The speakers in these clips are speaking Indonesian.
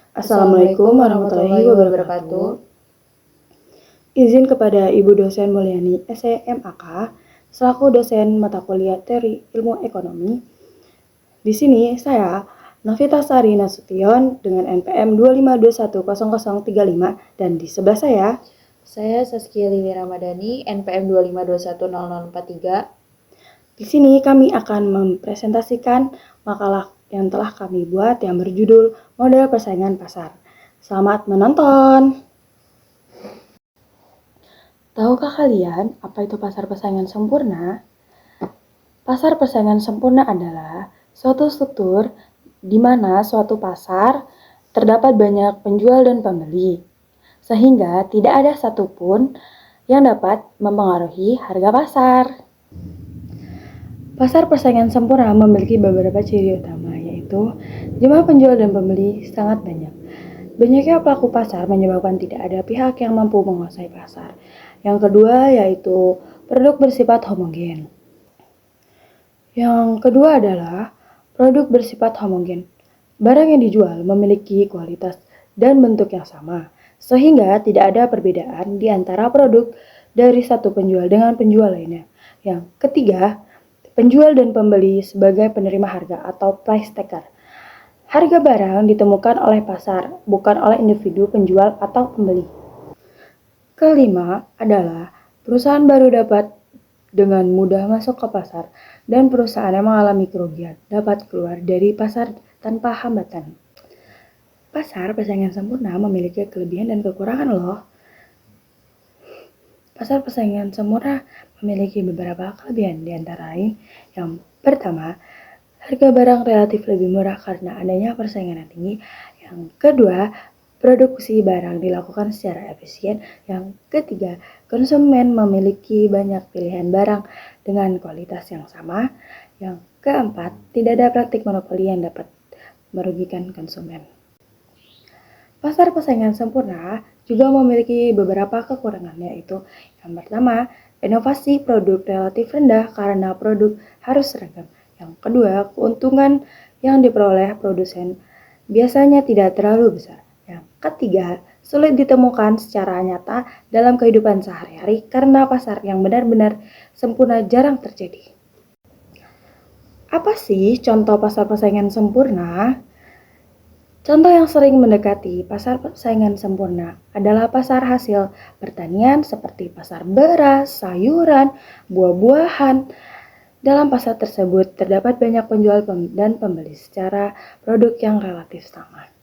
Assalamualaikum warahmatullahi wabarakatuh. Izin kepada Ibu dosen Mulyani SEMAK selaku dosen mata kuliah Teori Ilmu Ekonomi. Di sini saya Novita Sari Nasution dengan NPM 252100035 dan di sebelah saya Saskia Liwi Ramadhani NPM 252100043. Di sini kami akan mempresentasikan makalah yang telah kami buat yang berjudul Model Persaingan Pasar. Selamat menonton! Tahukah kalian apa itu pasar persaingan sempurna? Pasar persaingan sempurna adalah suatu struktur di mana suatu pasar terdapat banyak penjual dan pembeli, sehingga tidak ada satupun yang dapat mempengaruhi harga pasar. Pasar persaingan sempurna memiliki beberapa ciri utama, yaitu jumlah penjual dan pembeli sangat banyak. Banyaknya pelaku pasar menyebabkan tidak ada pihak yang mampu menguasai pasar. Yang kedua yaitu produk bersifat homogen. Yang kedua adalah produk bersifat homogen. Barang yang dijual memiliki kualitas dan bentuk yang sama, sehingga tidak ada perbedaan di antara produk dari satu penjual dengan penjual lainnya. Yang ketiga, penjual dan pembeli sebagai penerima harga atau price taker. Harga barang ditemukan oleh pasar, bukan oleh individu penjual atau pembeli. Kelima adalah perusahaan baru dapat dengan mudah masuk ke pasar dan perusahaan yang mengalami kerugian dapat keluar dari pasar tanpa hambatan. Pasar persaingan sempurna memiliki kelebihan dan kekurangan loh. Pasar persaingan sempurna memiliki beberapa kelebihan, di antara lain yang pertama, harga barang relatif lebih murah karena adanya persaingan yang tinggi. Yang kedua, produksi barang dilakukan secara efisien. Yang ketiga, konsumen memiliki banyak pilihan barang dengan kualitas yang sama. Yang keempat, tidak ada praktik monopoli yang dapat merugikan konsumen. Pasar persaingan sempurna juga memiliki beberapa kekurangan, yaitu yang pertama, inovasi produk relatif rendah karena produk harus seragam. Yang kedua, keuntungan yang diperoleh produsen biasanya tidak terlalu besar. Yang ketiga, sulit ditemukan secara nyata dalam kehidupan sehari-hari karena pasar yang benar-benar sempurna jarang terjadi. Apa sih contoh pasar persaingan sempurna? Contoh yang sering mendekati pasar persaingan sempurna adalah pasar hasil pertanian seperti pasar beras, sayuran, buah-buahan. Dalam pasar tersebut terdapat banyak penjual dan pembeli secara produk yang relatif sama.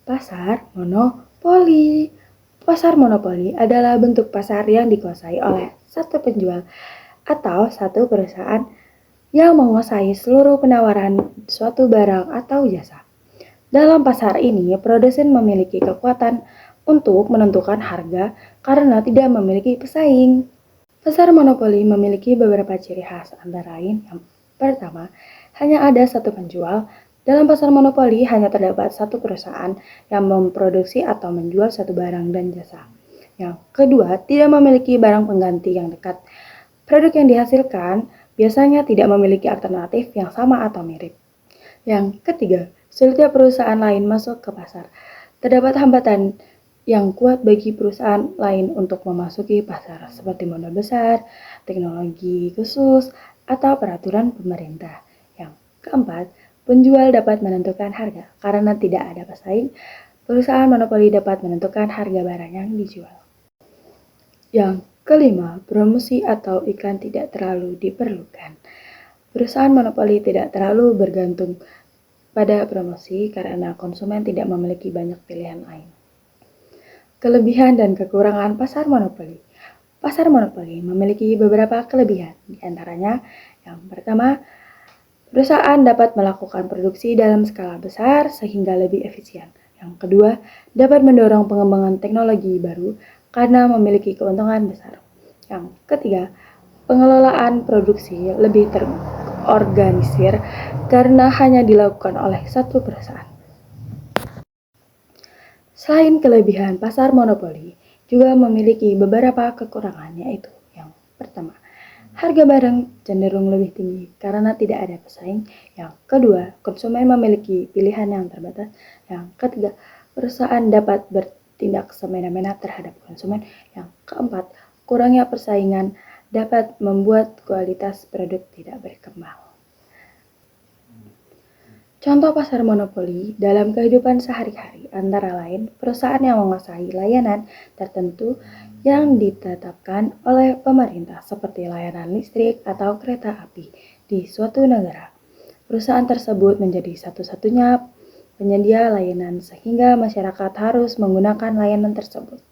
Pasar monopoli. Pasar monopoli adalah bentuk pasar yang dikuasai oleh satu penjual atau satu perusahaan yang menguasai seluruh penawaran suatu barang atau jasa. Dalam pasar ini, produsen memiliki kekuatan untuk menentukan harga karena tidak memiliki pesaing. Pasar monopoli memiliki beberapa ciri khas, antara lain yang pertama, hanya ada satu penjual. Dalam pasar monopoli hanya terdapat satu perusahaan yang memproduksi atau menjual satu barang dan jasa. Yang kedua, tidak memiliki barang pengganti yang dekat. Produk yang dihasilkan biasanya tidak memiliki alternatif yang sama atau mirip. Yang ketiga, sulitnya perusahaan lain masuk ke pasar. Terdapat hambatan yang kuat bagi perusahaan lain untuk memasuki pasar, seperti modal besar, teknologi khusus, atau peraturan pemerintah. Yang keempat, penjual dapat menentukan harga. Karena tidak ada pesaing, perusahaan monopoli dapat menentukan harga barang yang dijual. Yang kelima, promosi atau iklan tidak terlalu diperlukan. Perusahaan monopoli tidak terlalu bergantung pada promosi karena konsumen tidak memiliki banyak pilihan lain. Kelebihan dan kekurangan pasar monopoli. Pasar monopoli memiliki beberapa kelebihan, di antaranya yang pertama, perusahaan dapat melakukan produksi dalam skala besar sehingga lebih efisien. Yang kedua, dapat mendorong pengembangan teknologi baru karena memiliki keuntungan besar. Yang ketiga, pengelolaan produksi lebih terorganisir karena hanya dilakukan oleh satu perusahaan. Selain kelebihan, pasar monopoli juga memiliki beberapa kekurangan, yaitu yang pertama, Harga barang cenderung lebih tinggi karena tidak ada pesaing. Yang kedua, konsumen memiliki pilihan yang terbatas. Yang ketiga, perusahaan dapat bertindak semena-mena terhadap konsumen. Yang keempat, kurangnya persaingan dapat membuat kualitas produk tidak berkembang. Contoh pasar monopoli dalam kehidupan sehari-hari antara lain perusahaan yang menguasai layanan tertentu yang ditetapkan oleh pemerintah seperti layanan listrik atau kereta api di suatu negara. Perusahaan tersebut menjadi satu-satunya penyedia layanan sehingga masyarakat harus menggunakan layanan tersebut.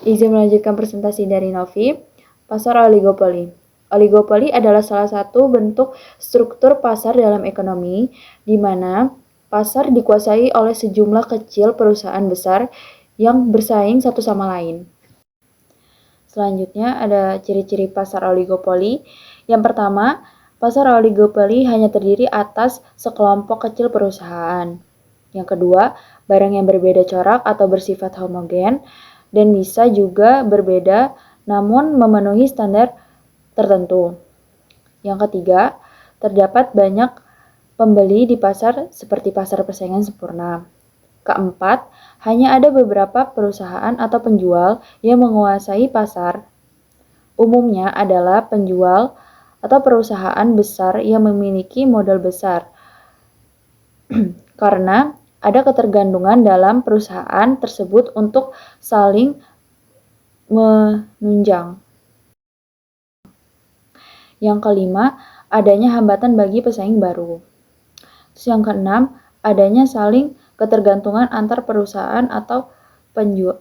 Izin melanjutkan presentasi dari Novi. Pasar oligopoli. Oligopoli adalah salah satu bentuk struktur pasar dalam ekonomi, di mana pasar dikuasai oleh sejumlah kecil perusahaan besar yang bersaing satu sama lain. Selanjutnya ada ciri-ciri pasar oligopoli. Yang pertama, pasar oligopoli hanya terdiri atas sekelompok kecil perusahaan. Yang kedua, barang yang berbeda corak atau bersifat homogen dan bisa juga berbeda namun memenuhi standar tertentu. Yang ketiga, terdapat banyak pembeli di pasar seperti pasar persaingan sempurna. Keempat, hanya ada beberapa perusahaan atau penjual yang menguasai pasar. Umumnya adalah penjual atau perusahaan besar yang memiliki modal besar. Karena ada ketergantungan dalam perusahaan tersebut untuk saling menunjang. Yang kelima, adanya hambatan bagi pesaing baru. Terus yang keenam, adanya saling ketergantungan antar perusahaan atau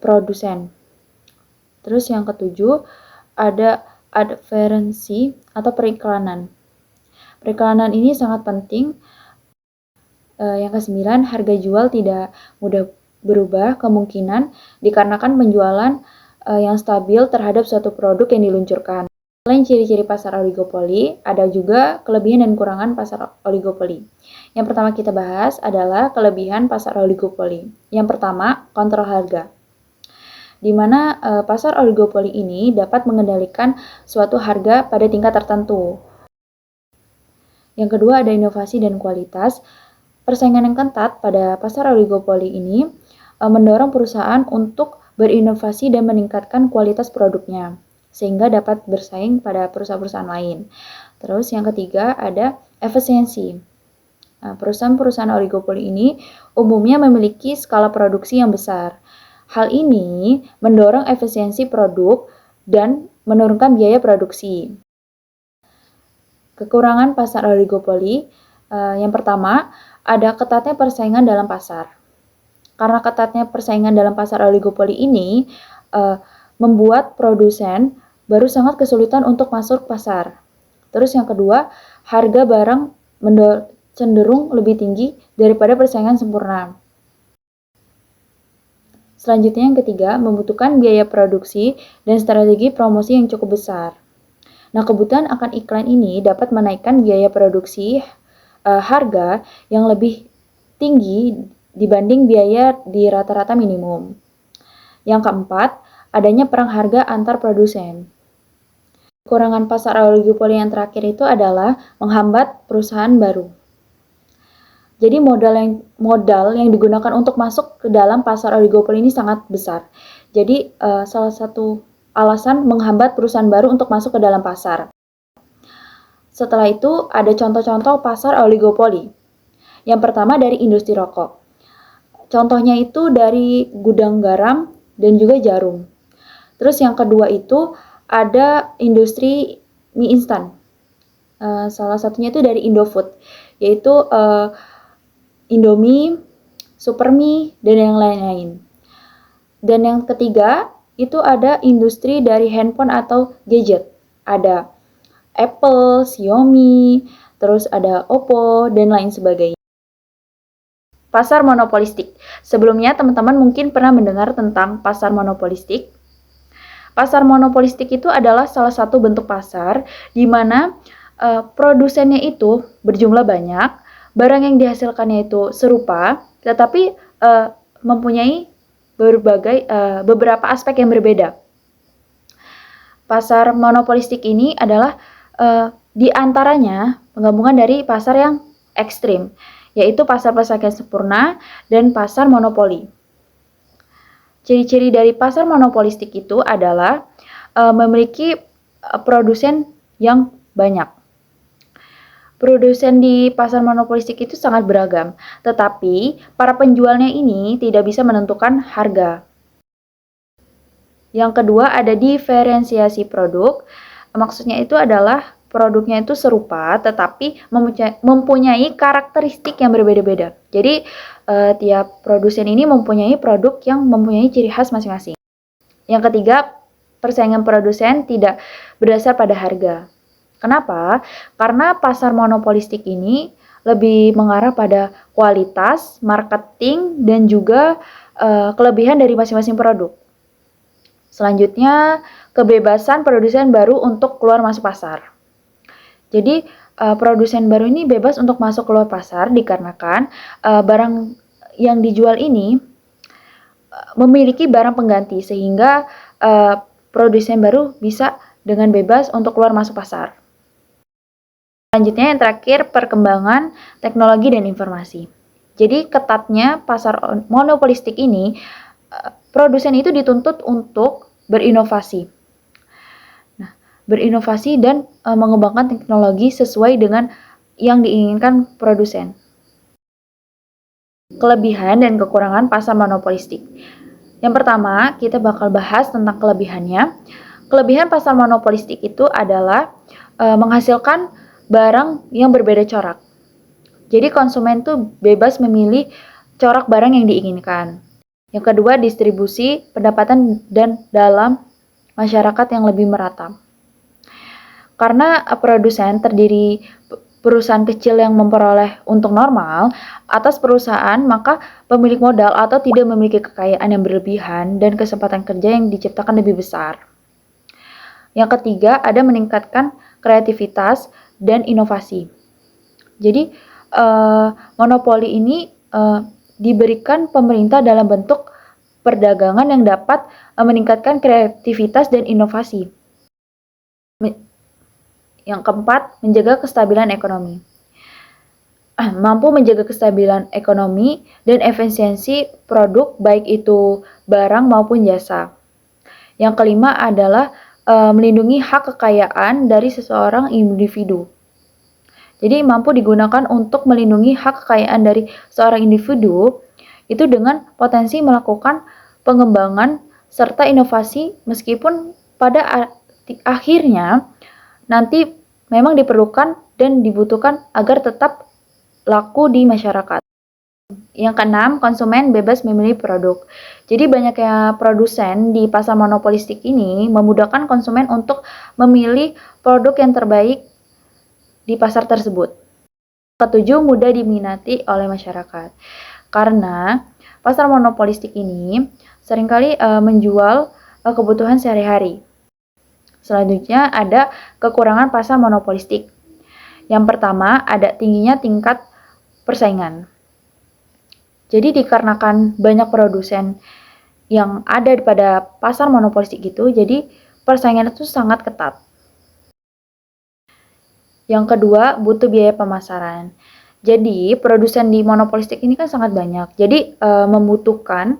produsen. Terus yang ketujuh, ada advertensi atau periklanan. Periklanan ini sangat penting. Yang kesembilan, harga jual tidak mudah berubah kemungkinan dikarenakan penjualan yang stabil terhadap suatu produk yang diluncurkan. Selain ciri-ciri pasar oligopoli, ada juga kelebihan dan kekurangan pasar oligopoli. Yang pertama kita bahas adalah kelebihan pasar oligopoli. Yang pertama, kontrol harga. Di mana pasar oligopoli ini dapat mengendalikan suatu harga pada tingkat tertentu. Yang kedua, ada inovasi dan kualitas. Persaingan yang ketat pada pasar oligopoli ini mendorong perusahaan untuk berinovasi dan meningkatkan kualitas produknya, sehingga dapat bersaing pada perusahaan-perusahaan lain. Terus yang ketiga ada efisiensi. Perusahaan-perusahaan oligopoli ini umumnya memiliki skala produksi yang besar. Hal ini mendorong efisiensi produk dan menurunkan biaya produksi. Kekurangan pasar oligopoli, yang pertama ada ketatnya persaingan dalam pasar. Karena ketatnya persaingan dalam pasar oligopoli ini membuat produsen baru sangat kesulitan untuk masuk pasar. Terus yang kedua, harga barang cenderung lebih tinggi daripada persaingan sempurna. Selanjutnya yang ketiga, membutuhkan biaya produksi dan strategi promosi yang cukup besar. Nah, kebutuhan akan iklan ini dapat menaikkan biaya produksi harga yang lebih tinggi dibanding biaya di rata-rata minimum. Yang keempat, adanya perang harga antar produsen. Kekurangan pasar oligopoli yang terakhir itu adalah menghambat perusahaan baru. Jadi modal yang digunakan untuk masuk ke dalam pasar oligopoli ini sangat besar. Jadi salah satu alasan menghambat perusahaan baru untuk masuk ke dalam pasar. Setelah itu ada contoh-contoh pasar oligopoli. Yang pertama dari industri rokok. Contohnya itu dari gudang garam dan juga jarum. Terus yang kedua itu ada industri mie instan. Salah satunya itu dari Indofood, yaitu Indomie, Supermie, dan yang lain-lain. Dan yang ketiga itu ada industri dari handphone atau gadget. Ada Apple, Xiaomi, terus ada Oppo, dan lain sebagainya. Pasar monopolistik. Sebelumnya teman-teman mungkin pernah mendengar tentang pasar monopolistik. Pasar monopolistik itu adalah salah satu bentuk pasar di mana produsennya itu berjumlah banyak, barang yang dihasilkannya itu serupa, tetapi mempunyai beberapa aspek yang berbeda. pasar monopolistik ini adalah di antaranya penggabungan dari pasar yang ekstrim, yaitu pasar persaingan sempurna dan pasar monopoli. Ciri-ciri dari pasar monopolistik itu adalah memiliki produsen yang banyak. Produsen di pasar monopolistik itu sangat beragam, tetapi para penjualnya ini tidak bisa menentukan harga. Yang kedua ada diferensiasi produk. Maksudnya itu adalah produknya itu serupa, tetapi mempunyai karakteristik yang berbeda-beda. Jadi tiap produsen ini mempunyai produk yang mempunyai ciri khas masing-masing. Yang ketiga, persaingan produsen tidak berdasar pada harga. Kenapa? Karena pasar monopolistik ini lebih mengarah pada kualitas, marketing, dan juga kelebihan dari masing-masing produk. Selanjutnya, kebebasan produsen baru untuk keluar masuk pasar. Jadi, produsen baru ini bebas untuk masuk keluar pasar dikarenakan barang yang dijual ini memiliki barang pengganti, sehingga produsen baru bisa dengan bebas untuk keluar masuk pasar. Selanjutnya yang terakhir, perkembangan teknologi dan informasi. Jadi ketatnya pasar monopolistik ini, produsen itu dituntut untuk berinovasi. Nah, berinovasi dan mengembangkan teknologi sesuai dengan yang diinginkan produsen. Kelebihan dan kekurangan pasar monopolistik. Yang pertama, kita bakal bahas tentang kelebihannya. Kelebihan pasar monopolistik itu adalah menghasilkan barang yang berbeda corak. Jadi konsumen tuh bebas memilih corak barang yang diinginkan. Yang kedua, distribusi pendapatan dan dalam masyarakat yang lebih merata. Karena produsen terdiri perusahaan kecil yang memperoleh untung normal atas perusahaan, maka pemilik modal atau tidak memiliki kekayaan yang berlebihan dan kesempatan kerja yang diciptakan lebih besar. Yang ketiga, ada meningkatkan kreativitas dan inovasi. Jadi, monopoli ini diberikan pemerintah dalam bentuk perdagangan yang dapat meningkatkan kreativitas dan inovasi. Yang keempat, menjaga kestabilan ekonomi. Mampu menjaga kestabilan ekonomi dan efisiensi produk, baik itu barang maupun jasa. Yang kelima adalah melindungi hak kekayaan dari seseorang individu. Jadi mampu digunakan untuk melindungi hak kekayaan dari seorang individu itu dengan potensi melakukan pengembangan serta inovasi, meskipun pada akhirnya nanti memang diperlukan dan dibutuhkan agar tetap laku di masyarakat. Yang keenam, konsumen bebas memilih produk. Jadi banyaknya produsen di pasar monopolistik ini memudahkan konsumen untuk memilih produk yang terbaik di pasar tersebut. Ketujuh, mudah diminati oleh masyarakat. Karena pasar monopolistik ini seringkali menjual kebutuhan sehari-hari. Selanjutnya ada kekurangan pasar monopolistik. Yang pertama, ada tingginya tingkat persaingan. Jadi dikarenakan banyak produsen yang ada pada pasar monopolistik itu, jadi persaingan itu sangat ketat. Yang kedua, butuh biaya pemasaran. Jadi produsen di monopolistik ini kan sangat banyak. Jadi membutuhkan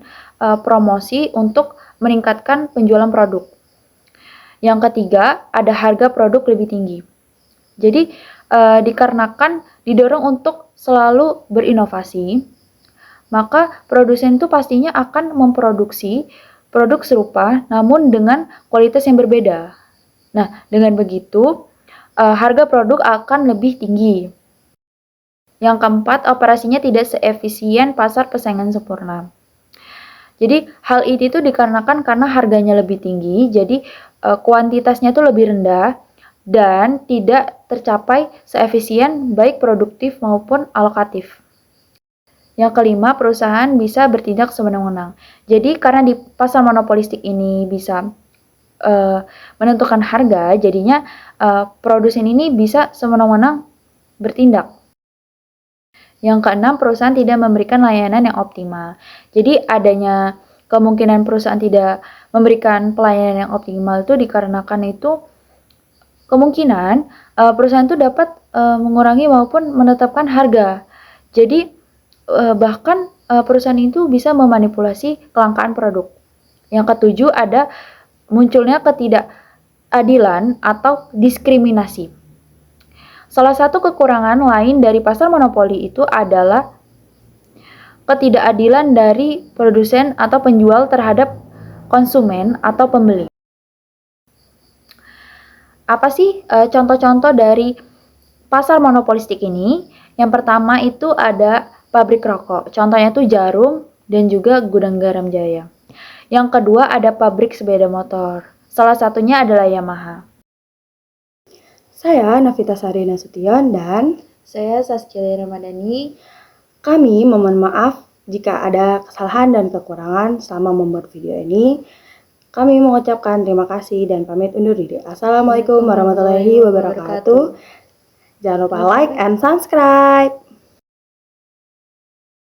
promosi untuk meningkatkan penjualan produk. Yang ketiga, ada harga produk lebih tinggi. Jadi dikarenakan didorong untuk selalu berinovasi, maka produsen itu pastinya akan memproduksi produk serupa namun dengan kualitas yang berbeda. Nah, dengan begitu harga produk akan lebih tinggi. Yang keempat, operasinya tidak seefisien pasar persaingan sempurna. Jadi hal itu dikarenakan karena harganya lebih tinggi, jadi kuantitasnya itu lebih rendah dan tidak tercapai seefisien baik produktif maupun alokatif. Yang kelima, perusahaan bisa bertindak sewenang-wenang. Jadi karena di pasar monopolistik ini bisa menentukan harga, jadinya produsen ini bisa sewenang-wenang bertindak. Yang keenam, perusahaan tidak memberikan layanan yang optimal. Jadi adanya kemungkinan perusahaan tidak memberikan pelayanan yang optimal itu dikarenakan itu kemungkinan perusahaan itu dapat mengurangi maupun menetapkan harga. Jadi bahkan perusahaan itu bisa memanipulasi kelangkaan produk. Yang ketujuh ada munculnya ketidakadilan atau diskriminasi. Salah satu kekurangan lain dari pasar monopoli itu adalah ketidakadilan dari produsen atau penjual terhadap konsumen atau pembeli. Apa sih contoh-contoh dari pasar monopolistik ini? Yang pertama itu ada pabrik rokok. Contohnya itu Jarum dan juga Gudang Garam Jaya. Yang kedua ada pabrik sepeda motor. Salah satunya adalah Yamaha. Saya Navita Sari Nasution dan Saya Saskia Ramadhani. kami memohon maaf jika ada kesalahan dan kekurangan selama membuat video ini. Kami mengucapkan terima kasih dan pamit undur diri. Assalamualaikum warahmatullahi wabarakatuh. Jangan lupa like and subscribe.